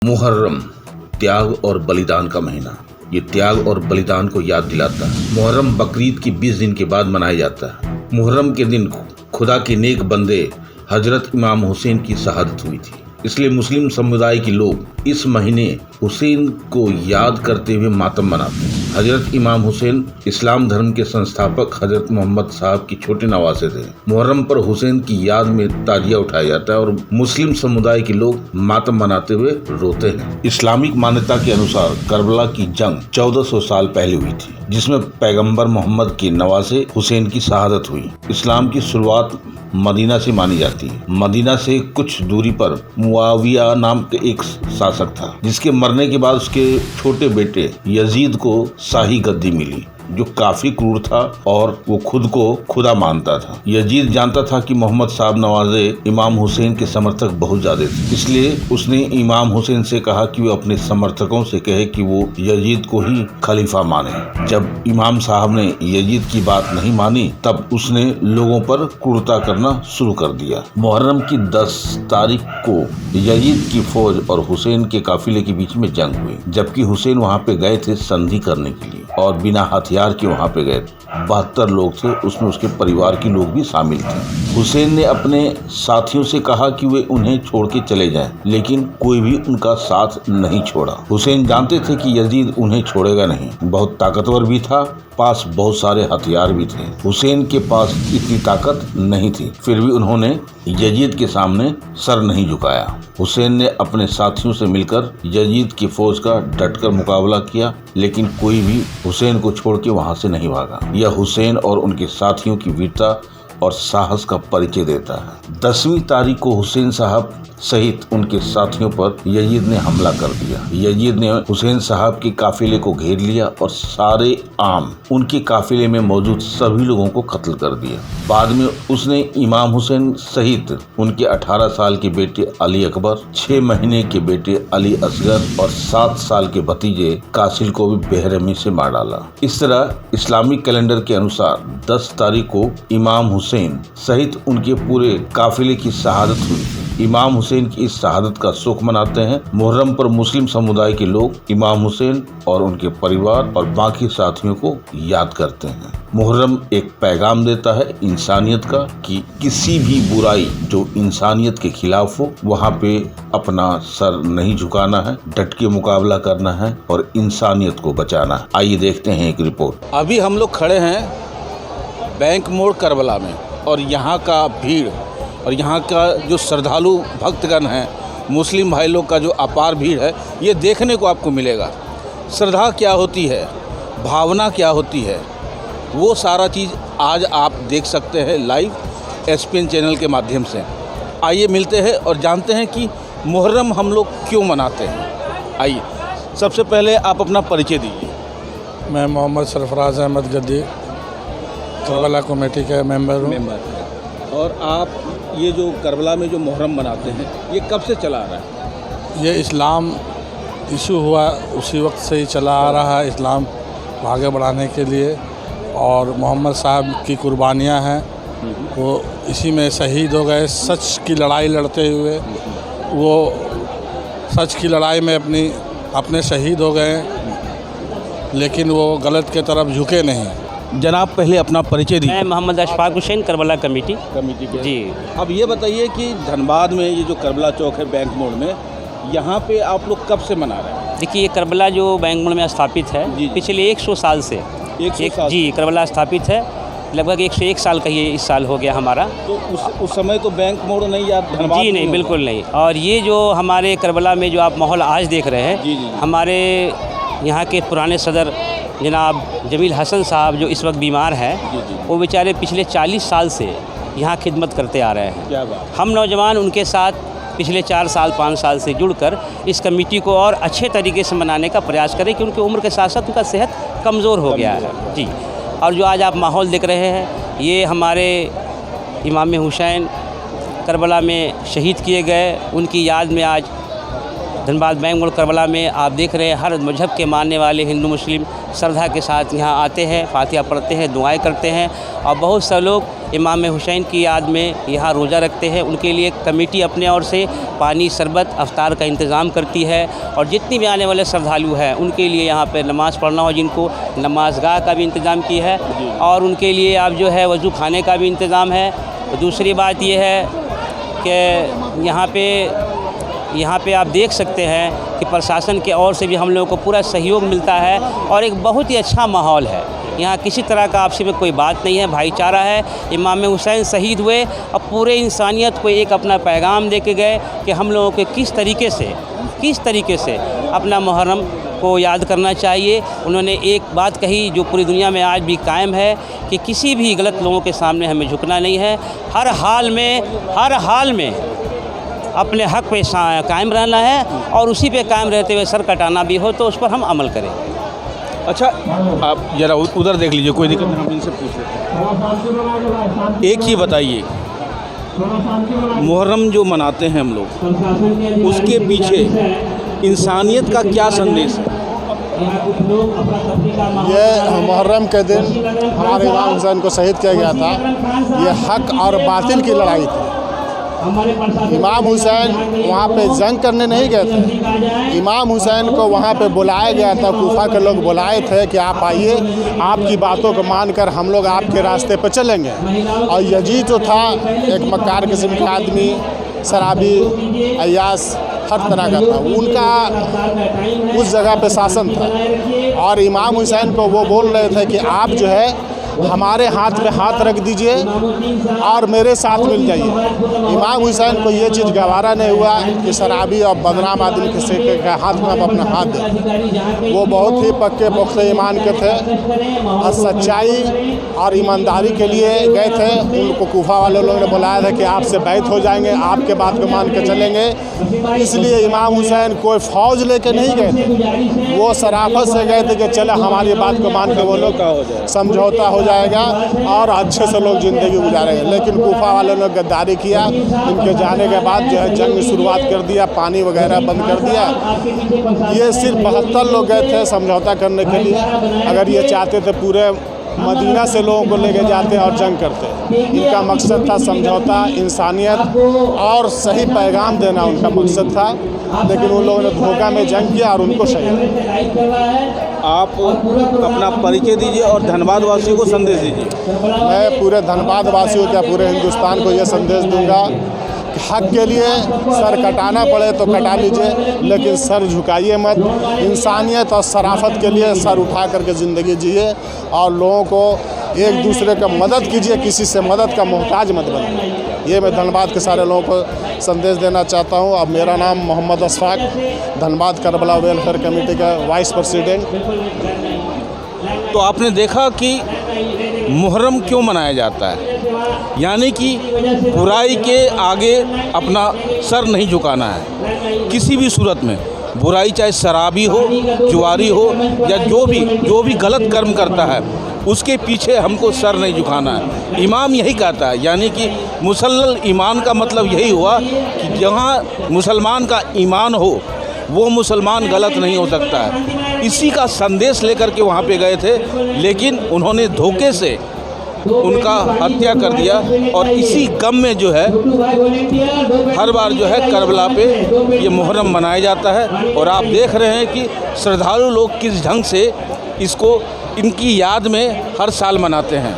मुहर्रम त्याग और बलिदान का महीना। ये त्याग और बलिदान को याद दिलाता है। मुहर्रम बकरीद की 20 दिन के बाद मनाया जाता है। मुहर्रम के दिन खुदा के नेक बंदे हजरत इमाम हुसैन की शहादत हुई थी, इसलिए मुस्लिम समुदाय के लोग इस महीने हुसैन को याद करते हुए मातम मनाते हैं। हजरत इमाम हुसैन इस्लाम धर्म के संस्थापक हजरत मोहम्मद साहब की छोटे नवासे थे। मुहर्रम पर हुसैन की याद में ताजिया उठाया जाता है और मुस्लिम समुदाय के लोग मातम मनाते हुए रोते हैं। इस्लामिक मान्यता के अनुसार करबला की जंग 1400 साल पहले हुई थी, जिसमें पैगंबर मोहम्मद के नवासे हुसैन की शहादत हुई। इस्लाम की शुरुआत मदीना से मानी जाती है। मदीना से कुछ दूरी पर मुआविया नाम के एक शासक था, जिसके मरने के बाद उसके छोटे बेटे यजीद को शाही गद्दी मिली, जो काफी क्रूर था और वो खुद को खुदा मानता था। यजीद जानता था कि मोहम्मद साहब नवाजे इमाम हुसैन के समर्थक बहुत ज्यादा थे, इसलिए उसने इमाम हुसैन से कहा कि वो अपने समर्थकों से कहे कि वो यजीद को ही खलीफा माने। जब इमाम साहब ने यजीद की बात नहीं मानी, तब उसने लोगों पर क्रूरता करना शुरू कर दिया। मुहर्रम की 10 तारीख को यजीद की फौज और हुसैन के काफिले के बीच में जंग हुई, जबकि हुसैन वहाँ पे गए थे संधि करने के लिए और बिना हथियार के वहाँ पे गए। 72 लोग थे, उसमें उसके परिवार के लोग भी शामिल थे। हुसैन ने अपने साथियों से कहा कि वे उन्हें छोड़ के चले जाएं, लेकिन कोई भी उनका साथ नहीं छोड़ा। हुसैन जानते थे कि यजीद उन्हें छोड़ेगा नहीं, बहुत ताकतवर भी था, पास बहुत सारे हथियार भी थे। हुसैन के पास इतनी ताकत नहीं थी, फिर भी उन्होंने यजीद के सामने सर नहीं झुकाया। हुसैन ने अपने साथियों से मिलकर यजीद की फौज का डटकर मुकाबला किया, लेकिन कोई भी हुसैन को छोड़ के वहां से नहीं भागा। यह हुसैन और उनके साथियों की वीरता और साहस का परिचय देता है। 10वीं तारीख को हुसैन साहब सहित उनके साथियों पर यजीद ने हमला कर दिया। यजीद ने हुसैन साहब के काफिले को घेर लिया और सारे आम उनके काफिले में मौजूद सभी लोगों को कत्ल कर दिया। बाद में उसने इमाम हुसैन सहित उनके 18 साल के बेटे अली अकबर, 6 महीने के बेटे अली असगर और 7 साल के भतीजे कासिल को भी बेरहमी से मार डाला। इस तरह इस्लामिक कैलेंडर के अनुसार 10 तारीख को इमाम हुसैन सहित उनके पूरे काफिले की शहादत हुई। इमाम हुसैन की इस शहादत का सुख मनाते हैं। मुहर्रम पर मुस्लिम समुदाय के लोग इमाम हुसैन और उनके परिवार और बाकी साथियों को याद करते हैं। मुहर्रम एक पैगाम देता है इंसानियत का, कि किसी भी बुराई जो इंसानियत के खिलाफ हो, वहाँ पे अपना सर नहीं झुकाना है, डट के मुकाबला करना है और इंसानियत को बचाना है। आइए देखते हैं एक रिपोर्ट। अभी हम लोग खड़े हैं बैंक मोड़ करबला में, और यहाँ का भीड़ और यहाँ का जो श्रद्धालु भक्तगण हैं, मुस्लिम भाई लोग का जो अपार भीड़ है, ये देखने को आपको मिलेगा। श्रद्धा क्या होती है, भावना क्या होती है, वो सारा चीज़ आज आप देख सकते हैं लाइव SPN चैनल के माध्यम से। आइए मिलते हैं और जानते हैं कि मुहर्रम हम लोग क्यों मनाते हैं। आइए, सबसे पहले आप अपना परिचय दीजिए। मैं मोहम्मद सरफराज अहमद गद्दी, करबला कमेटी का मेंबर हूँ। और आप ये जो करबला में जो मुहर्रम मनाते हैं, ये कब से चला आ रहा है? ये इस्लाम इशू हुआ उसी वक्त से ही चला आ रहा है, इस्लाम को आगे बढ़ाने के लिए, और मोहम्मद साहब की कुर्बानियाँ हैं, वो इसी में शहीद हो गए। सच की लड़ाई लड़ते हुए वो सच की लड़ाई में अपने शहीद हो गए, लेकिन वो गलत के तरफ झुके नहीं। जनाब, पहले अपना परिचय दीजिए। मैं मोहम्मद अशफाक हुसैन, करबला कमेटी के जी। अब ये बताइए कि धनबाद में ये जो करबला चौक है बैंक मोड़ में, यहाँ पे आप लोग कब से मना रहे हैं? देखिए, ये करबला जो बैंक मोड़ में स्थापित है, जी। पिछले 100 साल से 100 साल जी करबला स्थापित है। लगभग 101 साल का ये इस साल हो गया हमारा। तो उस समय तो बैंक मोड़ नहीं, या धनबाद जी नहीं, बिल्कुल नहीं। और ये जो हमारे करबला में जो आप माहौल आज देख रहे हैं, जी। हमारे यहाँ के पुराने सदर जनाब जमील हसन साहब जो इस वक्त बीमार हैं, वो बेचारे पिछले 40 साल से यहाँ खिदमत करते आ रहे हैं। क्या बात। हम नौजवान उनके साथ पिछले 4 साल 5 साल से जुड़कर इस कमेटी को और अच्छे तरीके से मनाने का प्रयास करें, क्योंकि उम्र के साथ साथ उनका सेहत कमज़ोर हो गया है जी। और जो आज आप माहौल देख रहे हैं, ये हमारे इमाम हुसैन करबला में शहीद किए गए, उनकी याद में आज धनबाद बैंक मोड़ करबला में आप देख रहे हैं हर मजहब के मानने वाले हिंदू मुस्लिम श्रद्धा के साथ यहाँ आते हैं, फातिहा पढ़ते हैं, दुआएं करते हैं, और बहुत से लोग इमाम हुसैन की याद में यहाँ रोज़ा रखते हैं। उनके लिए कमेटी अपने ओर से पानी, शरबत, अफ्तार का इंतज़ाम करती है और जितनी भी आने वाले श्रद्धालु हैं उनके लिए यहाँ पे नमाज़ पढ़ना हो जिनको, नमाज़गाह का भी इंतज़ाम किया है और उनके लिए आप जो है वज़ू खाने का भी इंतज़ाम है। दूसरी बात ये है कि यहाँ पे आप देख सकते हैं कि प्रशासन के ओर से भी हम लोगों को पूरा सहयोग मिलता है और एक बहुत ही अच्छा माहौल है। यहाँ किसी तरह का आपसी में कोई बात नहीं है, भाईचारा है। इमाम हुसैन शहीद हुए और पूरे इंसानियत को एक अपना पैगाम दे के गए कि हम लोगों को किस तरीके से अपना मुहर्रम को याद करना चाहिए। उन्होंने एक बात कही जो पूरी दुनिया में आज भी कायम है कि किसी भी गलत लोगों के सामने हमें झुकना नहीं है। हर हाल में अपने हक़ पे कायम रहना है और उसी पे कायम रहते हुए सर कटाना भी हो तो उस पर हम अमल करें। अच्छा, आप ज़रा उधर देख लीजिए, कोई दिक्कत नहीं, हम इनसे पूछ लेते हैं। एक ही बताइए, मुहर्रम जो मनाते हैं हम लोग, उसके पीछे इंसानियत का क्या संदेश है? ये मुहर्रम के दिन हमारे इमाम हुसैन को शहीद किया गया था। ये हक और बातिल की लड़ाई थी। इमाम हुसैन वहाँ पे जंग करने नहीं गए थे। इमाम हुसैन को वहाँ पे बुलाया गया था, कूफा के लोग बुलाए थे कि आप आइए, आपकी बातों को मानकर हम लोग आपके रास्ते पर चलेंगे। और यजीद जो था एक मक्कार किस्म का आदमी, शराबी, अय्यास, हर तरह का था। उनका उस जगह पे शासन था और इमाम हुसैन को वो बोल रहे थे कि आप जो है हमारे हाथ पे हाथ रख दीजिए और मेरे साथ मिल जाइए। इमाम हुसैन को ये चीज़ गवारा नहीं हुआ कि शराबी और बदनाम आदमी किसी के हाथ में हम अपना हाथ दें। वो बहुत ही पक्के पुख्ते ईमान के थे और सच्चाई और ईमानदारी के लिए गए थे। उनको कूफा वाले लोगों ने बुलाया था कि आपसे बैत हो जाएंगे, आपके बात को मान के चलेंगे। इसलिए इमाम हुसैन कोई फ़ौज लेके नहीं गए थे, वो शराफत से गए थे कि चले हमारी बात को मान के वो लोग समझौता हो जाएगा और अच्छे से लोग ज़िंदगी गुजारेंगे। लेकिन कूफा वालों ने गद्दारी किया। इनके जाने के बाद जो है जंग शुरुआत कर दिया, पानी वगैरह बंद कर दिया। ये सिर्फ 72 लोग गए थे समझौता करने के लिए। अगर ये चाहते थे पूरे मदीना से लोगों को लेके जाते और जंग करते। इनका मकसद था समझौता, इंसानियत और सही पैगाम देना उनका मकसद था। लेकिन उन लोगों ने धोखा में जंग किया और उनको शहीद। आप अपना परिचय दीजिए और धनबाद वासियों को संदेश दीजिए। मैं पूरे धनबाद वासियों का, पूरे हिंदुस्तान को ये संदेश दूंगा कि हक के लिए सर कटाना पड़े तो कटा लीजिए, लेकिन सर झुकाइए मत। इंसानियत और शराफत के लिए सर उठा करके ज़िंदगी जिए और लोगों को एक दूसरे का मदद कीजिए, किसी से मदद का मोहताज मत बनिए। ये मैं धनबाद के सारे लोगों को संदेश देना चाहता हूँ। अब मेरा नाम Mohammad Ashfaq, Dhanbad Karbala welfare committee का वाइस प्रेसिडेंट। तो आपने देखा कि मुहर्रम क्यों मनाया जाता है, यानी कि बुराई के आगे अपना सर नहीं झुकाना है किसी भी सूरत में। बुराई चाहे शराबी हो, जुआरी हो या जो भी गलत कर्म करता है उसके पीछे हमको सर नहीं झुकाना है। इमाम यही कहता है, यानी कि मुसल्सल ईमान का मतलब यही हुआ कि जहाँ मुसलमान का ईमान हो वो मुसलमान गलत नहीं हो सकता है। इसी का संदेश लेकर के वहाँ पे गए थे, लेकिन उन्होंने धोखे से उनका हत्या कर दिया और इसी गम में जो है हर बार जो है करबला पे ये मुहर्रम मनाया जाता है। और आप देख रहे हैं कि श्रद्धालु लोग किस ढंग से इसको इनकी याद में हर साल मनाते हैं।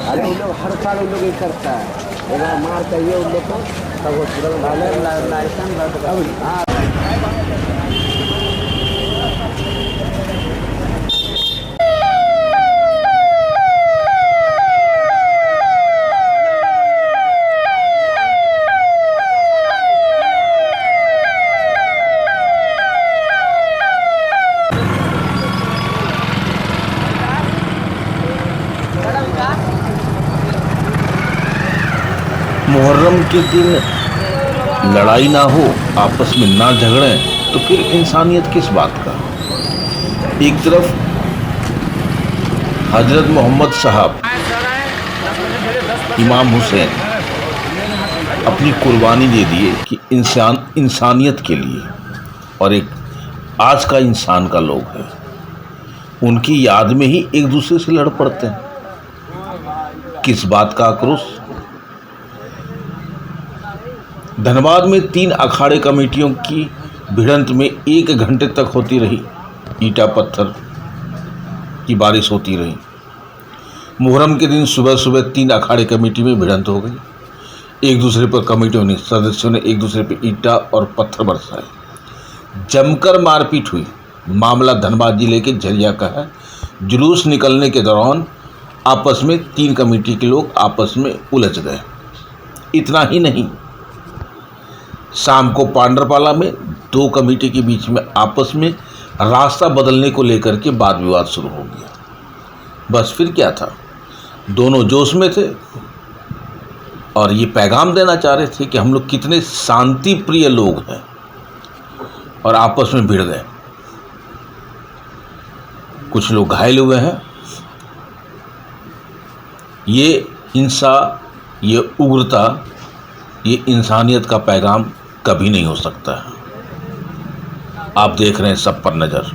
अरे उन लोग हर साल उन लोग ये करता है, एक बार मार चाहिए उन लोग को, तब वो तुरंत लाइसेंस मुहर्रम के दिन लड़ाई ना हो, आपस में ना झगड़ें, तो फिर इंसानियत किस बात का। एक तरफ हजरत मोहम्मद साहब इमाम हुसैन अपनी कुर्बानी दे दिए कि इंसानियत के लिए, और एक आज का इंसान का लोग है, उनकी याद में ही एक दूसरे से लड़ पड़ते हैं। किस बात का आक्रोश। धनबाद में 3 अखाड़े कमेटियों की भिड़ंत में 1 घंटे तक होती रही, ईटा पत्थर की बारिश होती रही। मुहर्रम के दिन सुबह सुबह 3 अखाड़े कमेटी में भिड़ंत हो गई। एक दूसरे पर कमेटियों ने सदस्यों ने एक दूसरे पर ईटा और पत्थर बरसाए, जमकर मारपीट हुई। मामला धनबाद जिले के झरिया का है। जुलूस निकलने के दौरान आपस में 3 कमेटी के लोग आपस में उलझ गए। इतना ही नहीं, शाम को पांडरपाला में 2 कमेटी के बीच में आपस में रास्ता बदलने को लेकर के वाद विवाद शुरू हो गया। बस फिर क्या था, दोनों जोश में थे और ये पैगाम देना चाह रहे थे कि हम लोग कितने शांति प्रिय लोग हैं, और आपस में भिड़ गए। कुछ लोग घायल हुए हैं। ये हिंसा, ये उग्रता, ये इंसानियत का पैगाम कभी नहीं हो सकता है। आप देख रहे हैं सब पर नज़र।